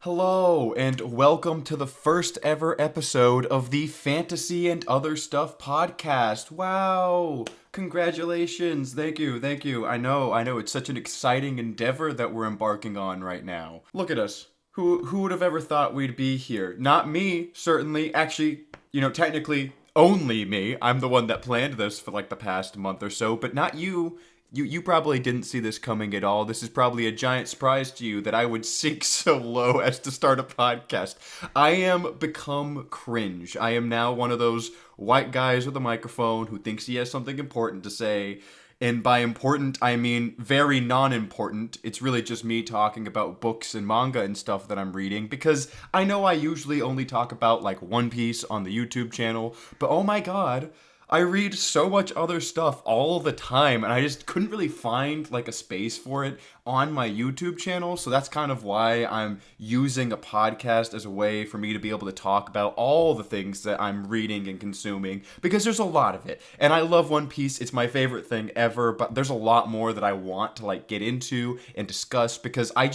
Hello, and welcome to the first ever episode of the Fantasy and Other Stuff podcast. Wow! Congratulations. Thank you. I know, it's such an exciting endeavor that we're embarking on right now. Look at us. Who would have ever thought we'd be here? Not me, certainly. Actually, technically, only me. I'm the one that planned this for like the past month or so, but not you. You probably didn't see this coming at all. This is probably a giant surprise to you that I would sink so low as to start a podcast. I am become cringe. I am now one of those white guys with a microphone who thinks he has something important to say. And by important, I mean very non-important. It's really just me talking about books and manga and stuff that I'm reading, because I know I usually only talk about like One Piece on the YouTube channel, but oh my god, I read so much other stuff all the time, and I just couldn't really find like a space for it on my YouTube channel. So that's kind of why I'm using a podcast as a way for me to be able to talk about all the things that I'm reading and consuming, because there's a lot of it. And I love One Piece. It's my favorite thing ever, but there's a lot more that I want to like get into and discuss, because I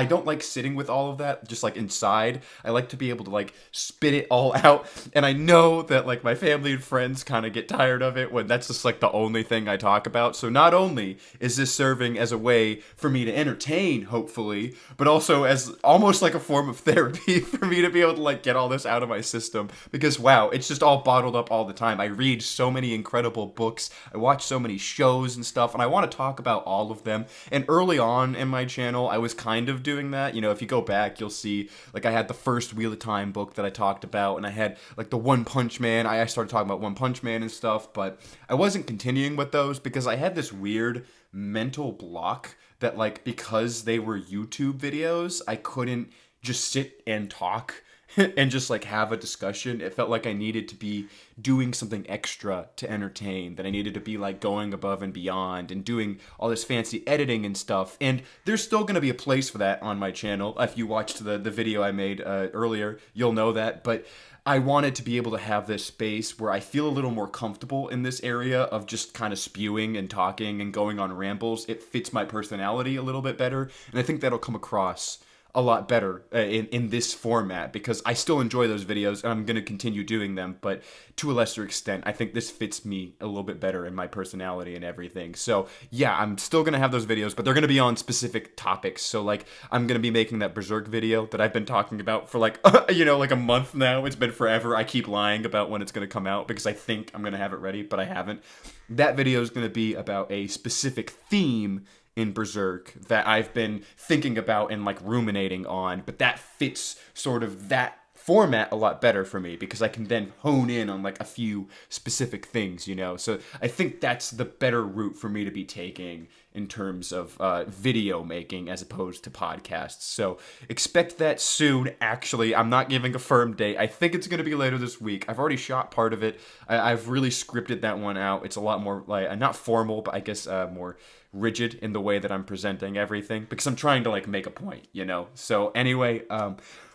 don't like sitting with all of that just like inside. I like to be able to like spit it all out. And I know that like my family and friends kind of get tired of it when that's just like the only thing I talk about. So not only is this serving as a way for me to entertain, hopefully, but also as almost like a form of therapy for me to be able to like get all this out of my system, because wow, it's just all bottled up all the time. I read so many incredible books, I watch so many shows and stuff, and I want to talk about all of them. And early on in my channel, I was kind of doing that. If you go back, you'll see like I had the first Wheel of Time book that I talked about, and I had like the One Punch Man. I started talking about One Punch Man and stuff, but I wasn't continuing with those because I had this weird mental block that like because they were YouTube videos, I couldn't just sit and talk and just like have a discussion. It felt like I needed to be doing something extra to entertain, that I needed to be like going above and beyond and doing all this fancy editing and stuff. And there's still going to be a place for that on my channel. If you watched the video I made earlier, you'll know that. But I wanted to be able to have this space where I feel a little more comfortable in this area of just kind of spewing and talking and going on rambles. It fits my personality a little bit better, and I think that'll come across a lot better in this format, because I still enjoy those videos and I'm going to continue doing them, but to a lesser extent. I think this fits me a little bit better in my personality and everything. So yeah, I'm still going to have those videos, but they're going to be on specific topics. So like I'm going to be making that Berserk video that I've been talking about for like like a month now. It's been forever. I keep lying about when it's going to come out because I think I'm going to have it ready, but I haven't. That video is going to be about a specific theme in Berserk that I've been thinking about and like ruminating on, but that fits sort of that format a lot better for me, because I can then hone in on like a few specific things, so I think that's the better route for me to be taking in terms of video making as opposed to podcasts. So expect that soon. Actually, I'm not giving a firm date. I think it's going to be later this week. I've already shot part of it. I've really scripted that one out. It's a lot more like not formal, but I guess more rigid in the way that I'm presenting everything, because I'm trying to like make a point, So anyway,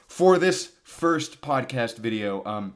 for this first podcast video,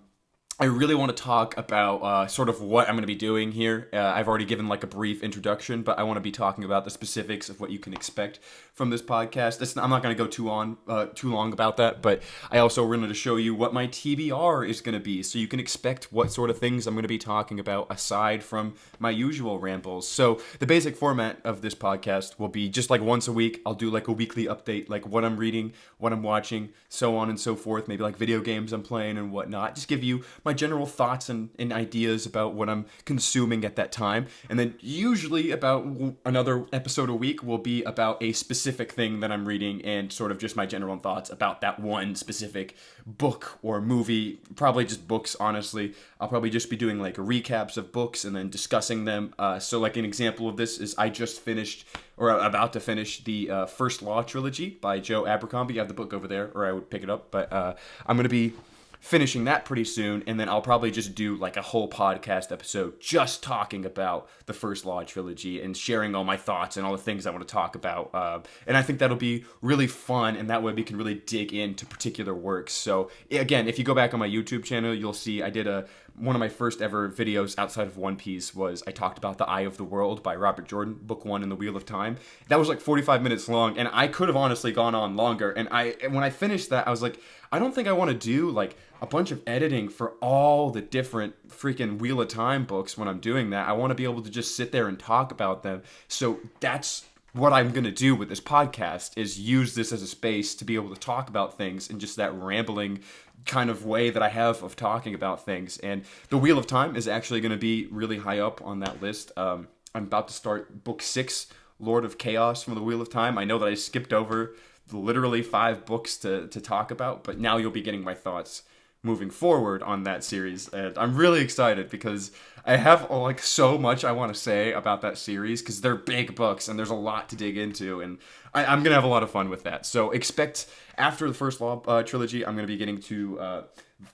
I really want to talk about sort of what I'm going to be doing here. I've already given like a brief introduction, but I want to be talking about the specifics of what you can expect from this podcast. I'm not going to go too long about that, but I also wanted to show you what my TBR is going to be, so you can expect what sort of things I'm going to be talking about aside from my usual rambles. So the basic format of this podcast will be just like once a week, I'll do like a weekly update, like what I'm reading, what I'm watching, so on and so forth. Maybe like video games I'm playing and whatnot. Just give you my general thoughts and ideas about what I'm consuming at that time. And then usually about another episode a week will be about a specific thing that I'm reading and sort of just my general thoughts about that one specific book or movie. Probably just books, honestly. I'll probably just be doing like recaps of books and then discussing them. So like an example of this is I just finished or about to finish the First Law trilogy by Joe Abercrombie. You have the book over there, or I would pick it up. But I'm going to be finishing that pretty soon, and then I'll probably just do like a whole podcast episode just talking about the First Law trilogy and sharing all my thoughts and all the things I want to talk about. And I think that'll be really fun, and that way we can really dig into particular works. So again, if you go back on my YouTube channel, you'll see I did a one of my first ever videos outside of One Piece was I talked about The Eye of the World by Robert Jordan, book 1 in the Wheel of Time. That was like 45 minutes long, and I could have honestly gone on longer. And when I finished that, I was like, I don't think I want to do like a bunch of editing for all the different freaking Wheel of Time books when I'm doing that. I want to be able to just sit there and talk about them. So that's what I'm going to do with this podcast, is use this as a space to be able to talk about things in just that rambling kind of way that I have of talking about things. And the Wheel of Time is actually going to be really high up on that list. I'm about to start book 6, Lord of Chaos from the Wheel of Time. I know that I skipped over literally 5 books to talk about, but now you'll be getting my thoughts moving forward on that series. And I'm really excited because I have like so much I want to say about that series, because they're big books and there's a lot to dig into, and I'm gonna have a lot of fun with that. So expect, after the first Law trilogy, I'm gonna be getting to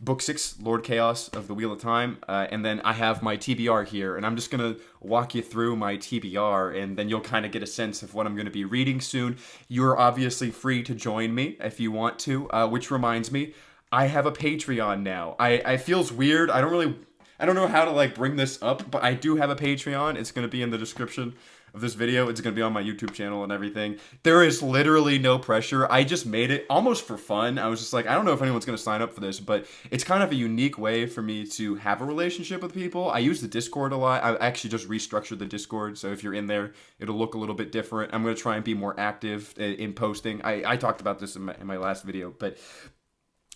book 6, Lord Chaos of the Wheel of Time, and then I have my TBR here, and I'm just gonna walk you through my TBR, and then you'll kind of get a sense of what I'm gonna be reading soon. You're obviously free to join me if you want to, which reminds me, I have a Patreon now. I feels weird. I don't know how to like bring this up, but I do have a Patreon. It's going to be in the description of this video. It's going to be on my YouTube channel and everything. There is literally no pressure. I just made it almost for fun. I was just like, I don't know if anyone's going to sign up for this, but it's kind of a unique way for me to have a relationship with people. I use the Discord a lot. I actually just restructured the Discord, so if you're in there, it'll look a little bit different. I'm going to try and be more active in posting. I talked about this in my last video, but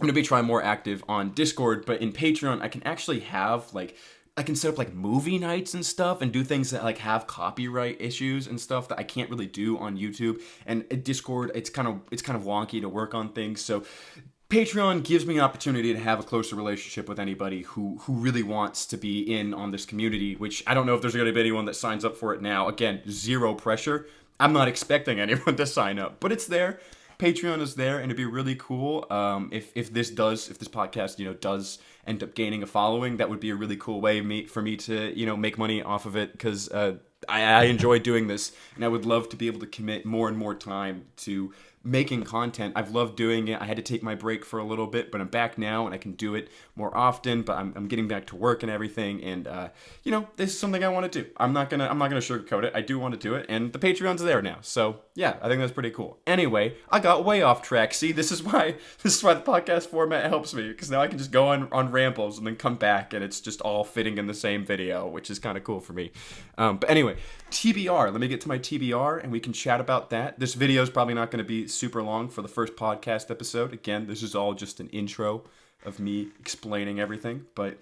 I'm going to be trying more active on Discord. But in Patreon, I can actually have like, I can set up like movie nights and stuff and do things that like have copyright issues and stuff that I can't really do on YouTube. And at Discord, it's kind of wonky to work on things. So Patreon gives me an opportunity to have a closer relationship with anybody who really wants to be in on this community, which I don't know if there's going to be anyone that signs up for it now. Again, zero pressure. I'm not expecting anyone to sign up, but it's there. Patreon is there, and it'd be really cool if this podcast does end up gaining a following. That would be a really cool way for me to make money off of it, because I enjoy doing this, and I would love to be able to commit more and more time to making content. I've loved doing it. I had to take my break for a little bit, but I'm back now and I can do it more often. But I'm getting back to work and everything, and this is something I want to do. I'm not gonna sugarcoat it. I do want to do it, and the Patreon's there now. So yeah, I think that's pretty cool. Anyway, I got way off track. See, this is why the podcast format helps me, because now I can just go on rambles and then come back, and it's just all fitting in the same video, which is kind of cool for me. But anyway, TBR. Let me get to my TBR, and we can chat about that. This video is probably not going to be super long for the first podcast episode. Again, this is all just an intro of me explaining everything, but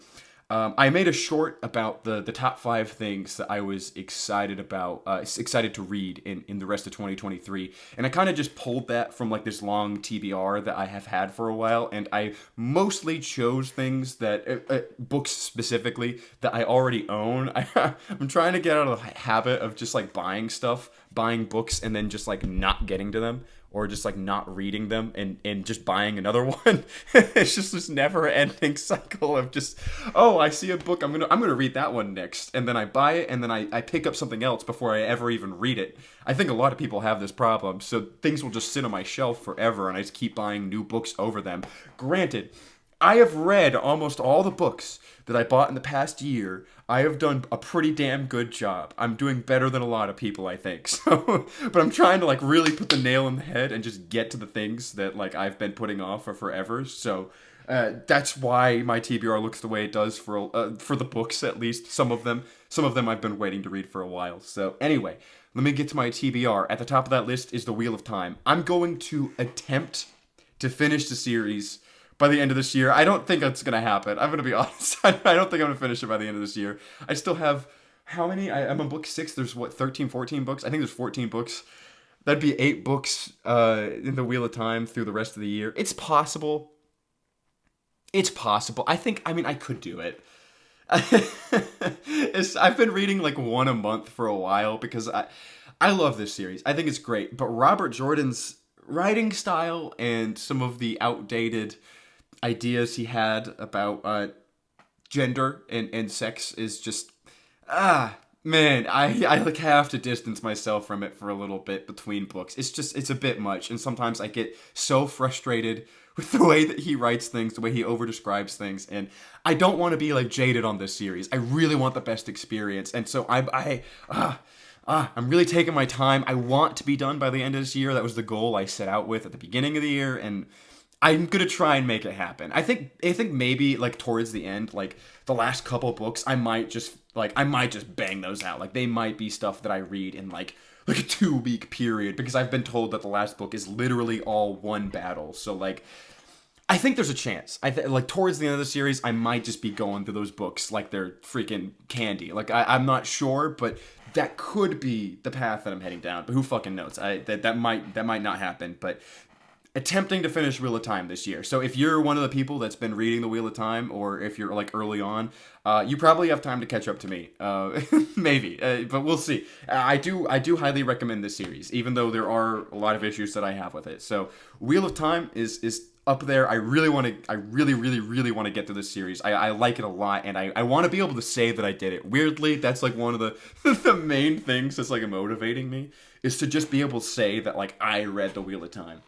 I made a short about the top 5 things that I was excited to read in the rest of 2023, and I kind of just pulled that from like this long TBR that I have had for a while, and I mostly chose things that books specifically that I already own. I'm trying to get out of the habit of just like buying books and then just like not getting to them, or just like not reading them and just buying another one. It's just this never ending cycle of just, oh, I see a book, I'm gonna read that one next, and then I buy it, and then I pick up something else before I ever even read it. I think a lot of people have this problem, so things will just sit on my shelf forever, and I just keep buying new books over them. Granted, I have read almost all the books that I bought in the past year. I have done a pretty damn good job. I'm doing better than a lot of people, I think. So, but I'm trying to like really put the nail in the head and just get to the things that like I've been putting off for forever. So that's why my TBR looks the way it does for the books, at least some of them. Some of them I've been waiting to read for a while. So anyway, let me get to my TBR. At the top of that list is The Wheel of Time. I'm going to attempt to finish the series by the end of this year. I don't think that's going to happen. I'm going to be honest. I don't think I'm going to finish it by the end of this year. I still have, how many? I'm on book 6. There's 13, 14 books? I think there's 14 books. That'd be 8 books in the Wheel of Time through the rest of the year. It's possible. I could do it. I've been reading like one a month for a while because I love this series. I think it's great. But Robert Jordan's writing style and some of the outdated ideas he had about gender and sex is just Man, I like have to distance myself from it for a little bit between books. It's a bit much, and sometimes I get so frustrated with the way that he writes things, the way he over describes things, and I don't want to be like jaded on this series. I really want the best experience, and so I'm really taking my time. I want to be done by the end of this year. That was the goal I set out with at the beginning of the year, and I'm gonna try and make it happen. I think maybe like towards the end, like the last couple books, I might just bang those out. Like they might be stuff that I read in like a 2 week period because I've been told that the last book is literally all one battle. So like I think there's a chance. Like towards the end of the series, I might just be going through those books like they're freaking candy. Like I'm not sure, but that could be the path that I'm heading down. But who fucking knows? That might not happen. But attempting to finish Wheel of Time this year. So if you're one of the people that's been reading the Wheel of Time, or if you're like early on, you probably have time to catch up to me. Maybe, but we'll see. I do highly recommend this series, even though there are a lot of issues that I have with it. So Wheel of Time is up there. I really really want to get through this series. I like it a lot, and I want to be able to say that I did it. Weirdly, that's like one of the the main things that's like motivating me, is to just be able to say that like I read the Wheel of Time.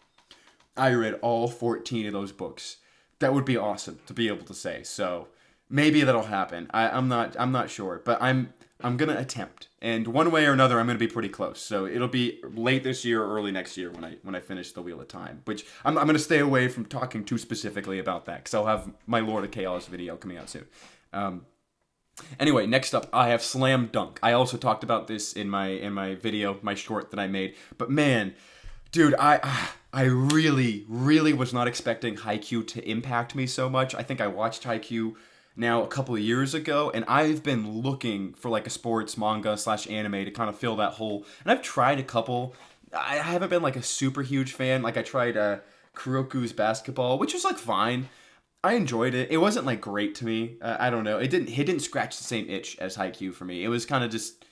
I read all 14 of those books. That would be awesome to be able to say. So maybe that'll happen. I'm not sure, but I'm gonna attempt. And one way or another, I'm gonna be pretty close. So it'll be late this year or early next year when I finish the Wheel of Time. Which I'm gonna stay away from talking too specifically about that, because I'll have my Lord of Chaos video coming out soon. Anyway, next up, I have Slam Dunk. I also talked about this in my video, my short that I made. But man, dude, I really, really was not expecting Haikyuu to impact me so much. I think I watched Haikyuu now a couple of years ago, and I've been looking for like a sports manga / anime to kind of fill that hole. And I've tried a couple. I haven't been like a super huge fan. Like I tried Kuroku's Basketball, which was like fine. I enjoyed it. It wasn't like great to me. I don't know. It didn't scratch the same itch as Haikyuu for me. It was kind of just,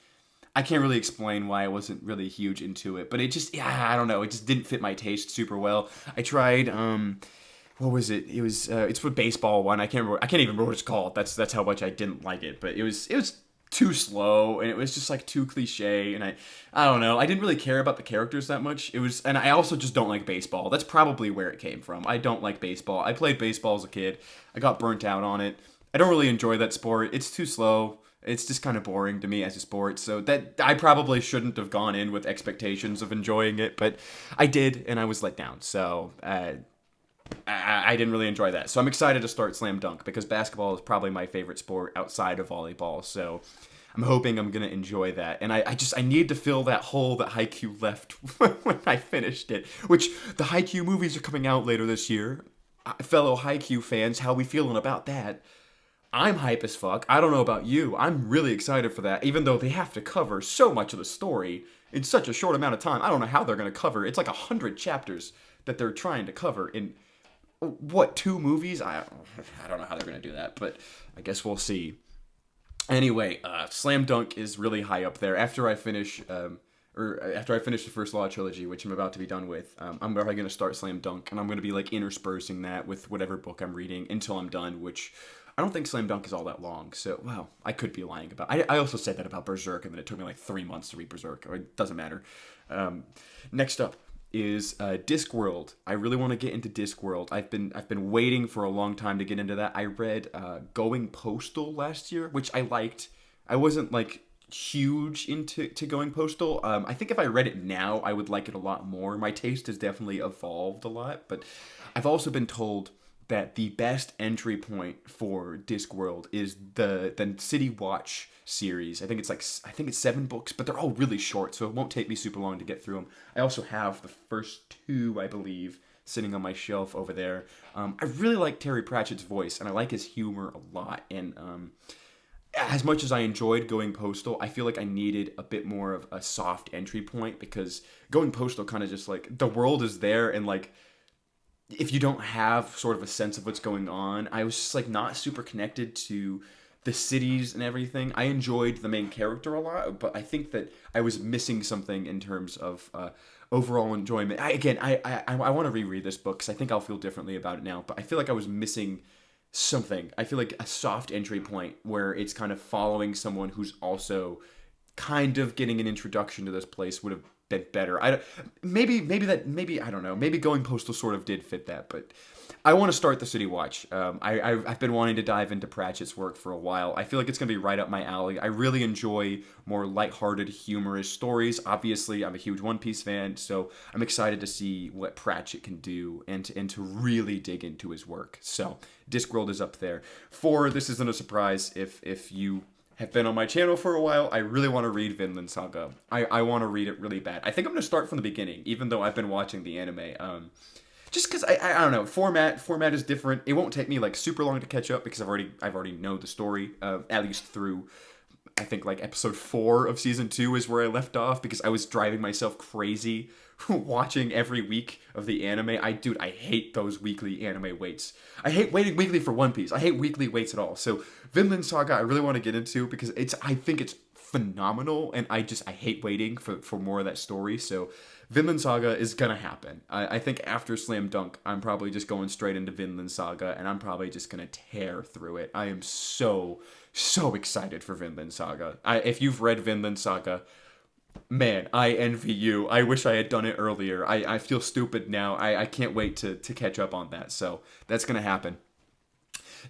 I can't really explain why I wasn't really huge into it, but it just, yeah, I don't know. It just didn't fit my taste super well. I tried, what was it? It was, it's for baseball one. I can't even remember what it's called. That's how much I didn't like it, but it was too slow, and it was just like too cliche, and I don't know. I didn't really care about the characters that much. And I also just don't like baseball. That's probably where it came from. I don't like baseball. I played baseball as a kid. I got burnt out on it. I don't really enjoy that sport. It's too slow. It's just kind of boring to me as a sport, so that I probably shouldn't have gone in with expectations of enjoying it, but I did, and I was let down. So I didn't really enjoy that. So I'm excited to start Slam Dunk, because basketball is probably my favorite sport outside of volleyball. So I'm hoping I'm gonna enjoy that, and I need to fill that hole that Haikyuu left when I finished it. Which the Haikyuu movies are coming out later this year. Fellow Haikyuu fans, how we feeling about that? I'm hype as fuck. I don't know about you. I'm really excited for that, even though they have to cover so much of the story in such a short amount of time. I don't know how they're going to cover. It's like 100 chapters that they're trying to cover in, what, 2 movies? I don't know how they're going to do that, but I guess we'll see. Anyway, Slam Dunk is really high up there. After I finish the first Law trilogy, which I'm about to be done with, I'm probably going to start Slam Dunk, and I'm going to be like interspersing that with whatever book I'm reading until I'm done, which I don't think Slam Dunk is all that long, so, well, I could be lying about it. I also said that about Berserk, and then it took me like 3 months to read Berserk. It doesn't matter. Next up is Discworld. I really want to get into Discworld. I've been waiting for a long time to get into that. I read Going Postal last year, which I liked. I wasn't like huge into Going Postal. I think if I read it now, I would like it a lot more. My taste has definitely evolved a lot, but I've also been told that the best entry point for Discworld is the City Watch series. I think it's 7 books, but they're all really short, so it won't take me super long to get through them. I also have the first 2, I believe, sitting on my shelf over there. I really like Terry Pratchett's voice, and I like his humor a lot. And as much as I enjoyed Going Postal, I feel like I needed a bit more of a soft entry point, because Going Postal kind of just like, the world is there, and like, if you don't have sort of a sense of what's going on, I was just like not super connected to the cities and everything. I enjoyed the main character a lot, but I think that I was missing something in terms of overall enjoyment. I want to reread this book because I think I'll feel differently about it now, but I feel like I was missing something. I feel like a soft entry point where it's kind of following someone who's also kind of getting an introduction to this place would have been better. Maybe I don't know. Maybe going postal sort of did fit that, but I want to start the City Watch. I've been wanting to dive into Pratchett's work for a while. I feel like it's going to be right up my alley. I really enjoy more lighthearted, humorous stories. Obviously, I'm a huge One Piece fan, so I'm excited to see what Pratchett can do and to really dig into his work. So, Discworld is up there. 4, this isn't a surprise if you have been on my channel for a while. I really want to read Vinland Saga. I want to read it really bad. I think I'm going to start from the beginning, even though I've been watching the anime. Just because I don't know, format is different. It won't take me like super long to catch up because I've already know the story, at least through, I think like episode 4 of season 2 is where I left off, because I was driving myself crazy watching every week of the anime. I hate those weekly anime waits. I hate waiting weekly for One Piece. I hate weekly waits at all. So Vinland Saga I really want to get into because I think it's phenomenal, and I hate waiting for more of that story. So Vinland Saga is gonna happen. I think after Slam Dunk, I'm probably just going straight into Vinland Saga, and I'm probably just gonna tear through it. I am so excited for Vinland Saga. If you've read Vinland Saga, man, I envy you. I wish I had done it earlier. I feel stupid now. I can't wait to catch up on that. So that's gonna happen.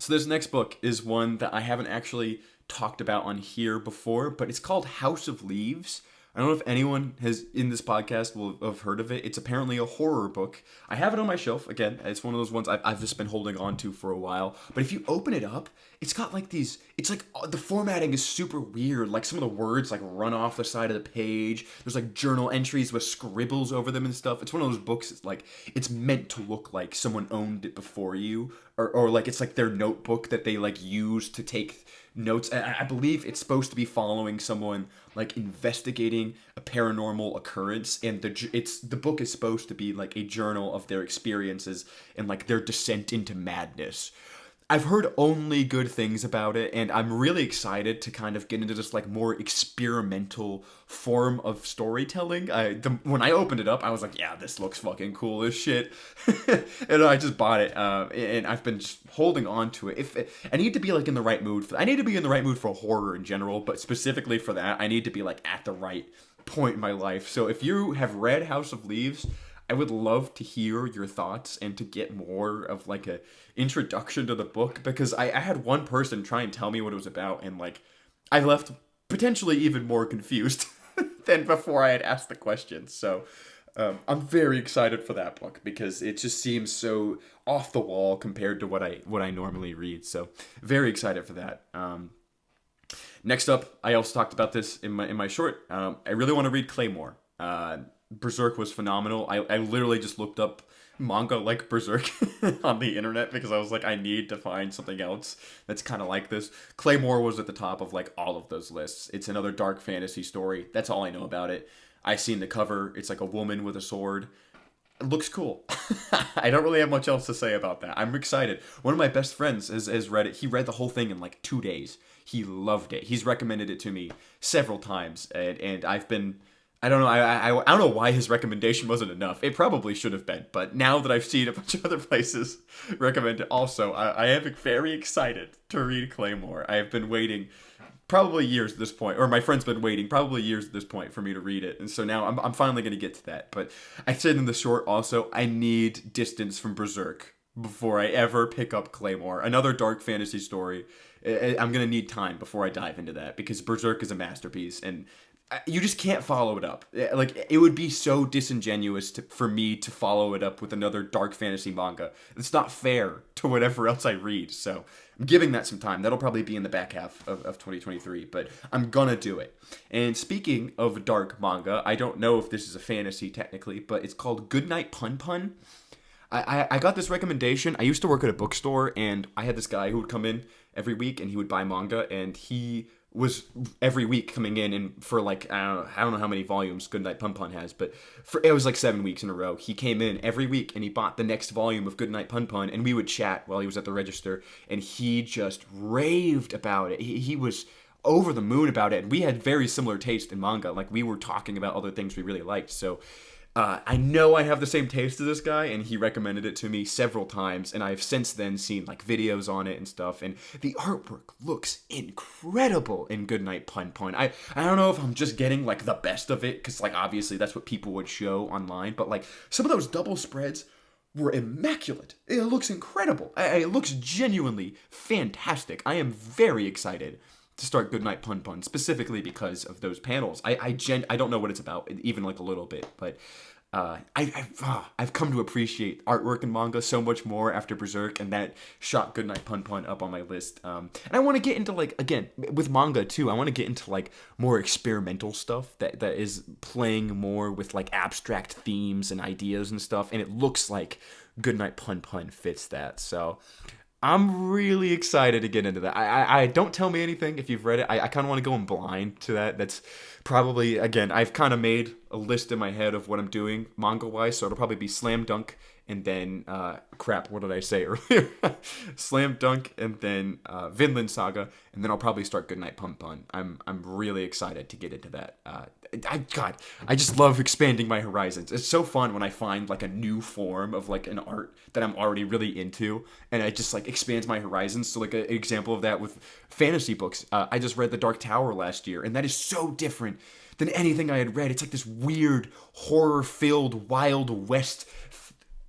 So this next book is one that I haven't actually talked about on here before, but it's called House of Leaves. I don't know if anyone has in this podcast will have heard of it. It's apparently a horror book. I have it on my shelf. Again, it's one of those ones I've just been holding on to for a while. But if you open it up, it's got like these, it's like the formatting is super weird. Like some of the words like run off the side of the page. There's like journal entries with scribbles over them and stuff. It's one of those books that's like, it's meant to look like someone owned it before you. Or like it's like their notebook that they like use to take notes. I believe it's supposed to be following someone like investigating a paranormal occurrence, and the book is supposed to be like a journal of their experiences and like their descent into madness. I've heard only good things about it, and I'm really excited to kind of get into this like more experimental form of storytelling. When I opened it up, I was like, yeah, this looks fucking cool as shit. And I just bought it, and I've been just holding on to it. I need to be like in the right mood I need to be in the right mood for horror in general, but specifically for that, I need to be like at the right point in my life. So if you have read House of Leaves, I would love to hear your thoughts and to get more of like a introduction to the book, because I had one person try and tell me what it was about, and like I left potentially even more confused than before I had asked the questions. So I'm very excited for that book because it just seems so off the wall compared to what I normally read. So very excited for that. Next up, I also talked about this in my short. I really want to read Claymore. Berserk was phenomenal. I literally just looked up manga like Berserk on the internet because I was like, I need to find something else that's kind of like this. Claymore was at the top of like all of those lists. It's another dark fantasy story. That's all I know about it. I seen the cover. It's like a woman with a sword. It looks cool. I don't really have much else to say about that. I'm excited. One of my best friends has read it. He read the whole thing in like 2 days. He loved it. He's recommended it to me several times, and I've been... I don't know. I don't know why his recommendation wasn't enough. It probably should have been, but now that I've seen a bunch of other places recommend it, also I am very excited to read Claymore. I have been waiting probably years at this point, or my friend's been waiting probably years at this point for me to read it, and so now I'm finally going to get to that. But I said in the short also, I need distance from Berserk before I ever pick up Claymore, another dark fantasy story. I'm going to need time before I dive into that because Berserk is a masterpiece, and you just can't follow it up. Like, it would be so disingenuous for me to follow it up with another dark fantasy manga. It's not fair to whatever else I read. So I'm giving that some time. That'll probably be in the back half of 2023, but I'm gonna do it. And speaking of dark manga, I don't know if this is a fantasy technically, but it's called Goodnight Pun Pun. I got this recommendation. I used to work at a bookstore, and I had this guy who would come in every week, and he would buy manga, and he was every week coming in, and for like I don't know how many volumes Goodnight Pun Pun has, but it was like 7 weeks in a row. He came in every week and he bought the next volume of Goodnight Pun Pun, and we would chat while he was at the register, and he just raved about it. He was over the moon about it, and we had very similar taste in manga. Like, we were talking about other things we really liked. So I know I have the same taste as this guy, and he recommended it to me several times, and I've since then seen like videos on it and stuff, and the artwork looks incredible in Goodnight Pun Pun. I don't know if I'm just getting like the best of it, because like obviously that's what people would show online, but like some of those double spreads were immaculate. It looks incredible. It looks genuinely fantastic. I am very excited to start Goodnight Pun Pun, specifically because of those panels. I don't know what it's about, even like a little bit, but I've come to appreciate artwork in manga so much more after Berserk, and that shot Goodnight Pun Pun up on my list. And I want to get into like, again, with manga too, I want to get into like more experimental stuff that is playing more with like abstract themes and ideas and stuff, and it looks like Goodnight Pun Pun fits that. So I'm really excited to get into that. I don't tell me anything if you've read it. I kind of want to go in blind to that. That's probably, again, I've kind of made a list in my head of what I'm doing manga wise, so it'll probably be Slam Dunk and then crap. What did I say earlier? Slam Dunk and then Vinland Saga, and then I'll probably start Goodnight Pun Pun. I'm really excited to get into that. I just love expanding my horizons. It's so fun when I find like a new form of like an art that I'm already really into, and it just like expands my horizons. So like an example of that with fantasy books, I just read The Dark Tower last year, and that is so different than anything I had read. It's like this weird horror-filled Wild West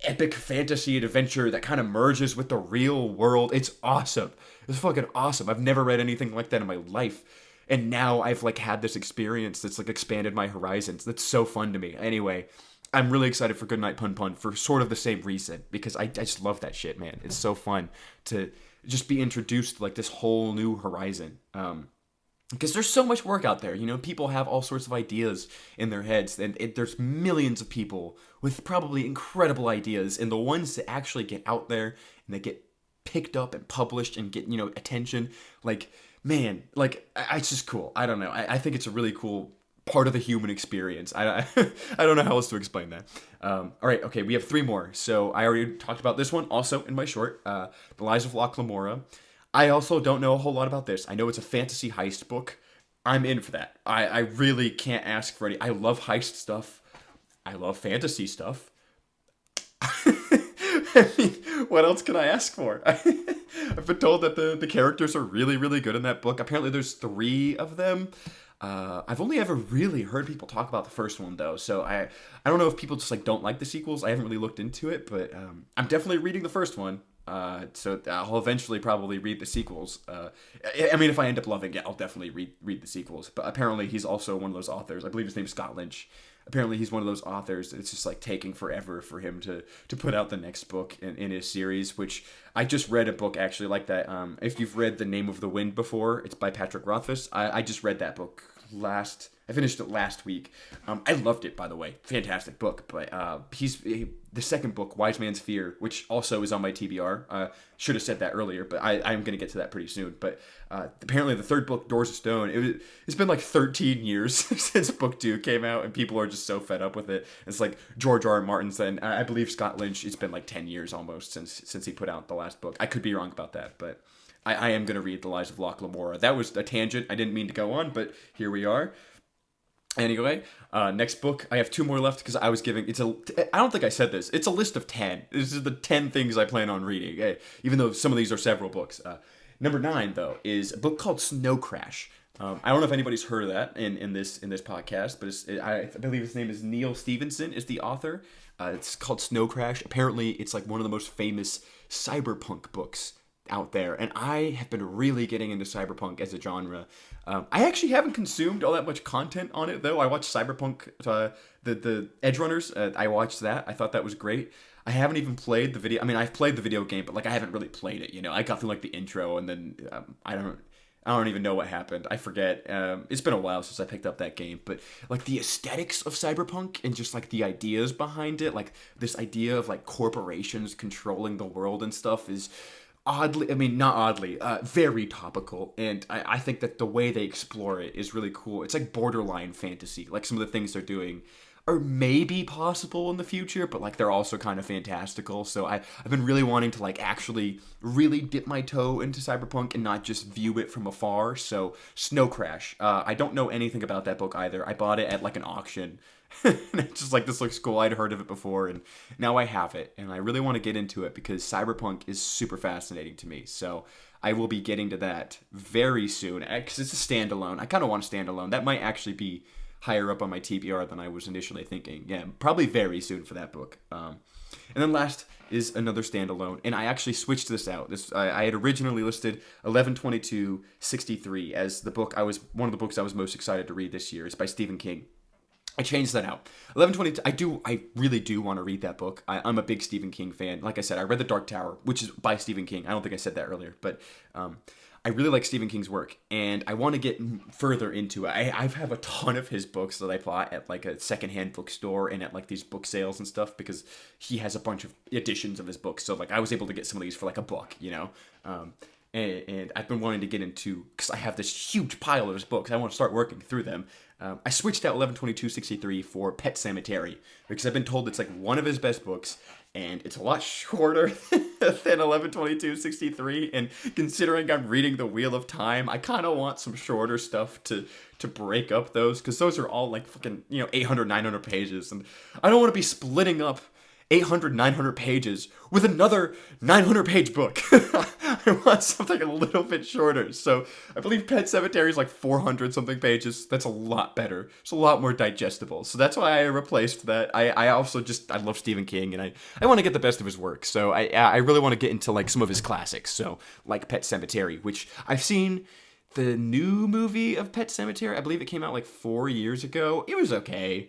epic fantasy adventure that kind of merges with the real world. It's awesome. It's fucking awesome. I've never read anything like that in my life. And now I've like had this experience that's like expanded my horizons. That's so fun to me. Anyway, I'm really excited for Goodnight Pun Pun for sort of the same reason, because I just love that shit, man. It's so fun to just be introduced to like this whole new horizon. Because there's so much work out there. You know, people have all sorts of ideas in their heads, and there's millions of people with probably incredible ideas, and the ones that actually get out there and that get picked up and published and get, you know, attention, like, man, like, it's just cool. I don't know. I think it's a really cool part of the human experience. I don't know how else to explain that. All right, okay, we have 3 more. So I already talked about this one, also in my short, The Lies of Locke Lamora. I also don't know a whole lot about this. I know it's a fantasy heist book. I'm in for that. I really can't ask for any. I love heist stuff. I love fantasy stuff. I mean, what else can I ask for? I've been told that the characters are really, really good in that book. Apparently there's 3 of them. I've only ever really heard people talk about the first one, though, so I don't know if people just like don't like the sequels. I haven't really looked into it, but I'm definitely reading the first one. So I'll eventually probably read the sequels. I mean, if I end up loving it, I'll definitely read the sequels. But apparently he's also one of those authors. I believe his name is Scott Lynch. Apparently he's one of those authors that it's just like taking forever for him to put out the next book in his series, which I just read a book actually like that. If you've read The Name of the Wind before, it's by Patrick Rothfuss. I just read that book I finished it last week. I loved it, by the way. Fantastic book. But the second book, Wise Man's Fear, which also is on my TBR. Should have said that earlier, but I'm going to get to that pretty soon. But apparently the third book, Doors of Stone, it's been like 13 years since book 2 came out, and people are just so fed up with it. It's like George R. R. Martin's, and I believe Scott Lynch, it's been like 10 years almost since he put out the last book. I could be wrong about that, but I am going to read The Lies of Locke Lamora. That was a tangent I didn't mean to go on, but here we are. Anyway, next book. I have 2 more left because I was giving. I don't think I said this. It's a list of 10. This is the 10 things I plan on reading. Even though some of these are several books. Number 9 though is a book called Snow Crash. I don't know if anybody's heard of that in this podcast, but I believe his name is Neil Stevenson is the author. It's called Snow Crash. Apparently, it's like one of the most famous cyberpunk books out there, and I have been really getting into cyberpunk as a genre. I actually haven't consumed all that much content on it, though. I watched Cyberpunk, the Edge Runners. I watched that. I thought that was great. I haven't even played the video. I mean, I've played the video game, but like I haven't really played it. You know, I got through like the intro, and then I don't even know what happened. I forget. It's been a while since I picked up that game, but like the aesthetics of cyberpunk and just like the ideas behind it, like this idea of like corporations controlling the world and stuff is very topical, and I think that the way they explore it is really cool. It's like borderline fantasy. Like some of the things they're doing are maybe possible in the future, but like they're also kind of fantastical. So I've been really wanting to like actually really dip my toe into cyberpunk and not just view it from afar. So Snow Crash. I don't know anything about that book either. I bought it at like an auction And it's just like, this looks cool. I'd heard of it before, and now I have it, and I really want to get into it because cyberpunk is super fascinating to me. So I will be getting to that very soon because it's a standalone. I kind of want a standalone. That might actually be higher up on my TBR than I was initially thinking. Yeah, probably very soon for that book. And then last is another standalone, and I actually switched this out. I had originally listed 11/22/63 as the book one of the books I was most excited to read this year. It's by Stephen King. I changed that out. 11/22. I really do want to read that book. I'm a big Stephen King fan. Like I said, I read The Dark Tower, which is by Stephen King. I don't think I said that earlier, but I really like Stephen King's work, and I want to get further into it. I have a ton of his books that I bought at like a secondhand bookstore and at like these book sales and stuff because he has a bunch of editions of his books. So like I was able to get some of these for like a buck, you know. And I've been wanting to get into because I have this huge pile of his books. I want to start working through them. I switched out 11/22/63 for Pet Sematary because I've been told it's like one of his best books, and it's a lot shorter than 11/22/63. And considering I'm reading The Wheel of Time, I kind of want some shorter stuff to break up those because those are all like fucking 800, 900 pages, and I don't want to be splitting up 800, 900 pages with another 900 page book. I want something a little bit shorter. So I believe Pet Sematary is like 400 something pages. That's a lot better. It's a lot more digestible. So that's why I replaced that. I also I love Stephen King, and I want to get the best of his work. So I really want to get into like some of his classics. So like Pet Sematary, which I've seen the new movie of Pet Sematary. I believe it came out like 4 years ago. It was okay.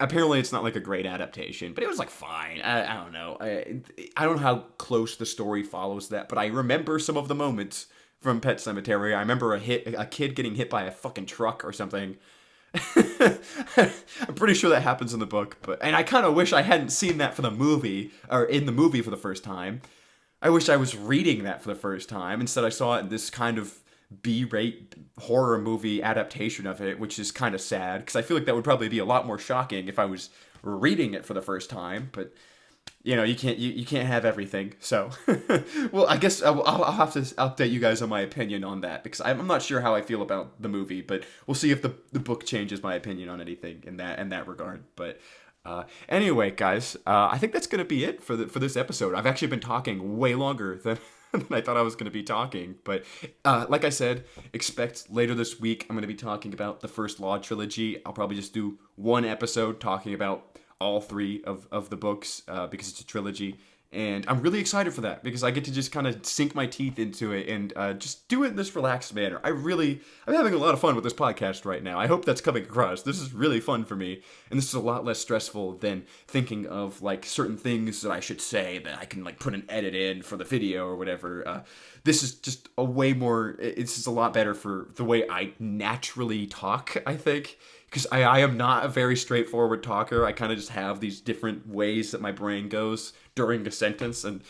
Apparently it's not like a great adaptation, but it was like fine. I don't know. I don't know how close the story follows that, but I remember some of the moments from Pet Sematary. I remember a kid getting hit by a fucking truck or something. I'm pretty sure that happens in the book, and I kind of wish I hadn't seen that for the movie or in the movie for the first time. I wish I was reading that for the first time. Instead, I saw it in this kind of B-rate horror movie adaptation of it, which is kind of sad because I feel like that would probably be a lot more shocking if I was reading it for the first time. But you can't have everything. So, well, I guess I'll have to update you guys on my opinion on that because I'm not sure how I feel about the movie, but we'll see if the book changes my opinion on anything in that regard. But anyway, guys, I think that's gonna be it for this episode. I've actually been talking way longer than I thought I was going to be talking. But like I said, expect later this week I'm going to be talking about the First Law trilogy. I'll probably just do one episode talking about all three of the books because it's a trilogy. And I'm really excited for that because I get to just kind of sink my teeth into it and just do it in this relaxed manner. I'm having a lot of fun with this podcast right now. I hope that's coming across. This is really fun for me. And this is a lot less stressful than thinking of like certain things that I should say that I can like put an edit in for the video or whatever. This is just a way more, it's just a lot better for the way I naturally talk, I think. Because I am not a very straightforward talker. I kind of just have these different ways that my brain goes during a sentence, and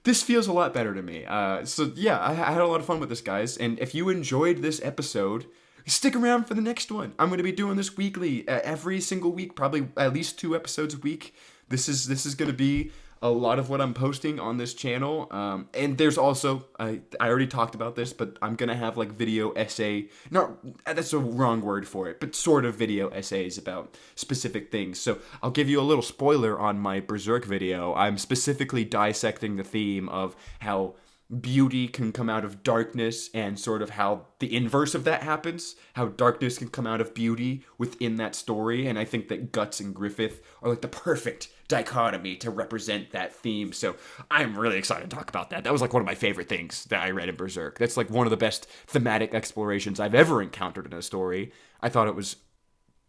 this feels a lot better to me. So yeah, I had a lot of fun with this, guys. And if you enjoyed this episode, stick around for the next one. I'm going to be doing this weekly, every single week, probably at least 2 episodes a week. This is going to be a lot of what I'm posting on this channel. And there's also, I already talked about this, but I'm going to have like video essay, that's a wrong word for it, but sort of video essays about specific things. So I'll give you a little spoiler on my Berserk video. I'm specifically dissecting the theme of how beauty can come out of darkness and sort of how the inverse of that happens, how darkness can come out of beauty within that story. And I think that Guts and Griffith are like the perfect dichotomy to represent that theme. So I'm really excited to talk about that. That was like one of my favorite things that I read in Berserk. That's like one of the best thematic explorations I've ever encountered in a story. I thought it was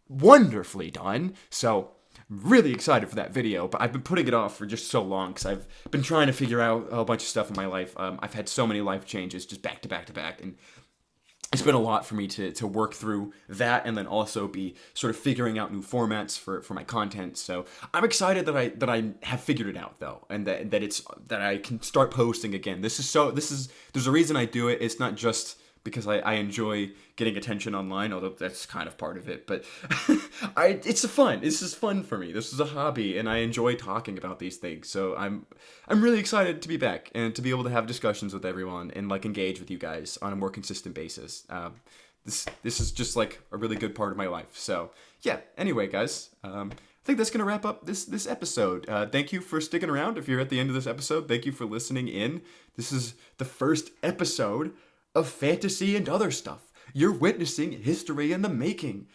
wonderfully done. So really excited for that video, but I've been putting it off for just so long because I've been trying to figure out a bunch of stuff in my life. I've had so many life changes just back to back to back, and it's been a lot for me to work through that and then also be sort of figuring out new formats for my content. So I'm excited that I have figured it out though, and that I can start posting again. There's a reason I do it. It's not just because I enjoy getting attention online, although that's kind of part of it. But this is fun for me. This is a hobby, and I enjoy talking about these things. So I'm really excited to be back and to be able to have discussions with everyone and like engage with you guys on a more consistent basis. this is just like a really good part of my life. So yeah. Anyway, guys, I think that's gonna wrap up this episode. Thank you for sticking around. If you're at the end of this episode, thank you for listening in. This is the first episode of Fantasy and Other Stuff. You're witnessing history in the making.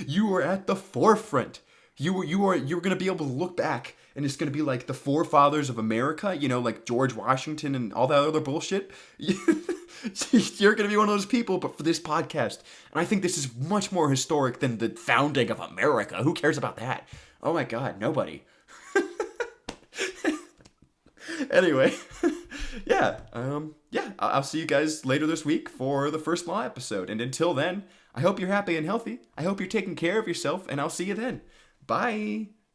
You are at the forefront. You're gonna be able to look back, and it's gonna be like the forefathers of America. You know, like George Washington and all that other bullshit. You're gonna be one of those people, but for this podcast. And I think this is much more historic than the founding of America. Who cares about that? Oh my God, nobody. Anyway, yeah, I'll see you guys later this week for the first Law episode. And until then, I hope you're happy and healthy. I hope you're taking care of yourself, and I'll see you then. Bye.